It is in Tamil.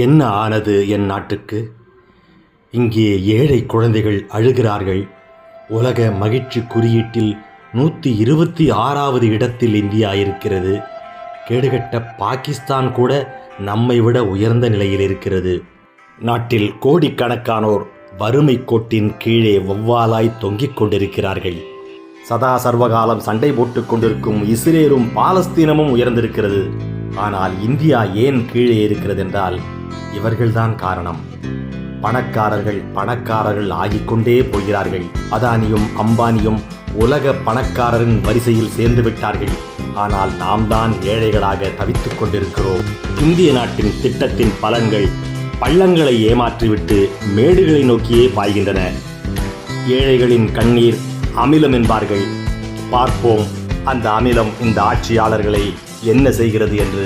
என்ன ஆனது என் நாட்டுக்கு? இங்கே ஏழை குழந்தைகள் அழுகிறார்கள். உலக மகிழ்ச்சி குறியீட்டில் 126வது இடத்தில் இந்தியா இருக்கிறது. கேடுகட்ட பாகிஸ்தான் கூட நம்மை விட உயர்ந்த நிலையில் இருக்கிறது. நாட்டில் கோடிக்கணக்கானோர் வறுமை கோட்டின் கீழே வௌவாலாய் தொங்கிக் கொண்டிருக்கிறார்கள். சதா சர்வகாலம் சண்டை போட்டுக் கொண்டிருக்கும் இஸ்ரேலும் பாலஸ்தீனமும் உயர்ந்திருக்கிறது. ஆனால் இந்தியா ஏன் கீழே இருக்கிறது என்றால் இவர்கள்தான் காரணம். பணக்காரர்கள் ஆகிக்கொண்டே போகிறார்கள். அதானியும் அம்பானியும் உலக பணக்காரரின் வரிசையில் சேர்ந்து விட்டார்கள். ஆனால் நாம் தான் ஏழைகளாக தவித்துக் கொண்டிருக்கிறோம். இந்திய நாட்டின் திட்டத்தின் பலன்கள் பள்ளங்களை ஏமாற்றிவிட்டு மேடுகளை நோக்கியே பாய்கின்றன. ஏழைகளின் கண்ணீர் அமிலம் என்பார்கள். பார்ப்போம் அந்த அமிலம் இந்த ஆட்சியாளர்களை என்ன செய்கிறது என்று.